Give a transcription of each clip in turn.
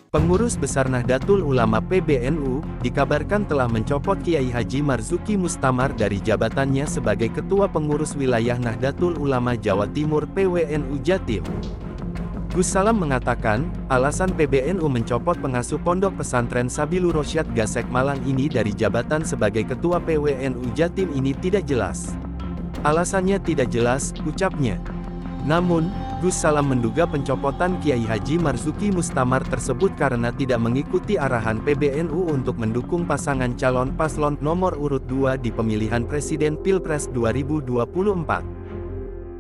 Pengurus Besar Nahdlatul Ulama PBNU, dikabarkan telah mencopot Kiai Haji Marzuki Mustamar dari jabatannya sebagai Ketua Pengurus Wilayah Nahdlatul Ulama Jawa Timur PWNU Jatim. Gus Salam mengatakan, alasan PBNU mencopot pengasuh Pondok Pesantren Sabilur Rosyad Gasek Malang ini dari jabatan sebagai Ketua PWNU Jatim ini tidak jelas. Alasannya tidak jelas, ucapnya. Namun, Gus Salam menduga pencopotan Kiai Haji Marzuki Mustamar tersebut karena tidak mengikuti arahan PBNU untuk mendukung pasangan calon paslon nomor urut 2 di pemilihan presiden Pilpres 2024.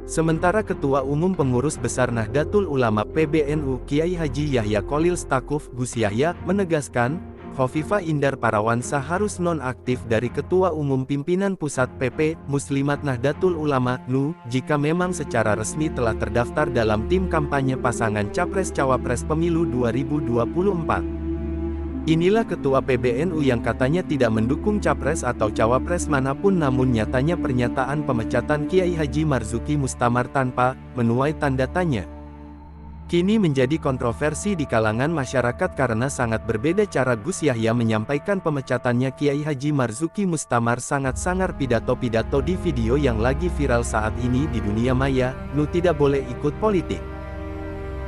Sementara Ketua Umum Pengurus Besar Nahdlatul Ulama PBNU Kiai Haji Yahya Kholil Stakuf Gus Yahya menegaskan, Khofifah Indar Parawansa harus nonaktif dari Ketua Umum Pimpinan Pusat PP Muslimat Nahdlatul Ulama NU jika memang secara resmi telah terdaftar dalam tim kampanye pasangan Capres-Cawapres Pemilu 2024. Inilah Ketua PBNU yang katanya tidak mendukung Capres atau Cawapres manapun, namun nyatanya pernyataan pemecatan Kiai Haji Marzuki Mustamar tanpa menuai tanda tanya kini menjadi kontroversi di kalangan masyarakat karena sangat berbeda cara Gus Yahya menyampaikan pemecatannya Kiai Haji Marzuki Mustamar sangat sangar pidato-pidato di video yang lagi viral saat ini di dunia maya, NU tidak boleh ikut politik.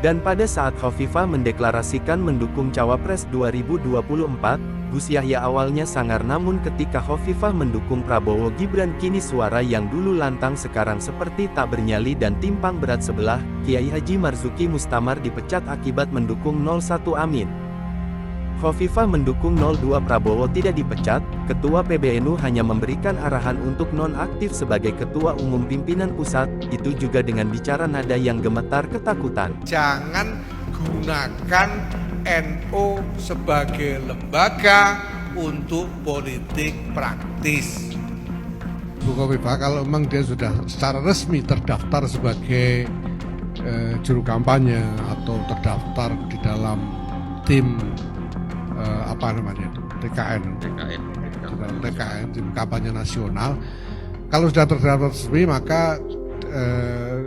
Dan pada saat Khofifah mendeklarasikan mendukung Cawapres 2024, Gus Yahya awalnya sangar, namun ketika Khofifah mendukung Prabowo Gibran kini suara yang dulu lantang sekarang seperti tak bernyali dan timpang berat sebelah. Kiai Haji Marzuki Mustamar dipecat akibat mendukung 01 Amin. Khofifah mendukung 02 Prabowo tidak dipecat. Ketua PBNU hanya memberikan arahan untuk nonaktif sebagai Ketua Umum Pimpinan Pusat, itu juga dengan bicara nada yang gemetar ketakutan. Jangan gunakan NU sebagai lembaga untuk politik praktis. Bu Khofifah, kalau memang dia sudah secara resmi terdaftar sebagai juru kampanye atau terdaftar di dalam tim TKN, tim kampanye nasional, kalau sudah terdaftar resmi maka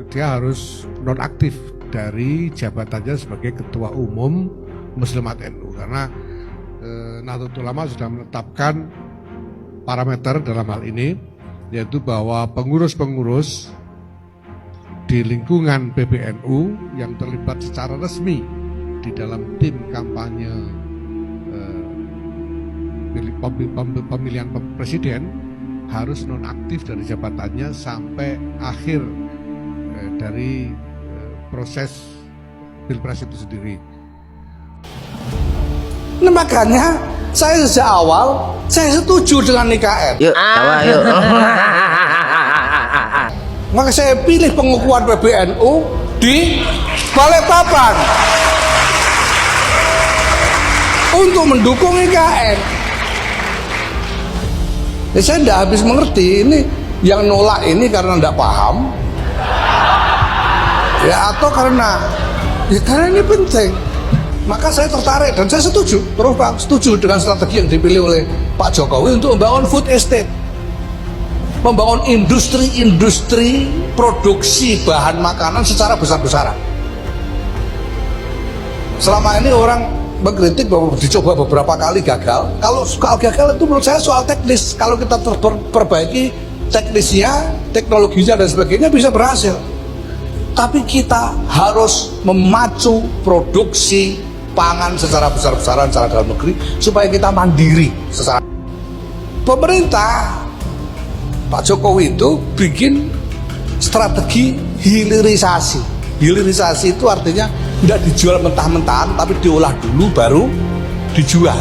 dia harus nonaktif dari jabatannya sebagai Ketua Umum Muslimat NU, karena Nahdlatul Ulama sudah menetapkan parameter dalam hal ini, yaitu bahwa pengurus-pengurus di lingkungan PBNU yang terlibat secara resmi di dalam tim kampanye pemilihan presiden harus nonaktif dari jabatannya sampai akhir dari proses Pilpres itu sendiri. Nah, makanya saya sejak awal saya setuju dengan IKN. Yuk, tawa yuk. Maka saya pilih pengukuhan PBNU di Balikpapan untuk mendukung IKN. Ya, saya tidak habis mengerti ini yang nolak ini karena tidak paham, ya atau karena ini penting. Maka saya tertarik dan saya setuju, terus Pak, setuju dengan strategi yang dipilih oleh Pak Jokowi untuk membangun food estate, membangun industri produksi bahan makanan secara besar-besaran. Selama ini orang mengkritik bahwa dicoba beberapa kali gagal. Kalau gagal itu menurut saya soal teknis. Kalau kita perbaiki teknisnya, teknologinya dan sebagainya bisa berhasil. Tapi kita harus memacu produksi pangan secara besar-besaran secara dalam negeri supaya kita mandiri secara. Pemerintah Pak Jokowi itu bikin strategi hilirisasi. Hilirisasi itu artinya tidak dijual mentah-mentahan, tapi diolah dulu baru dijual.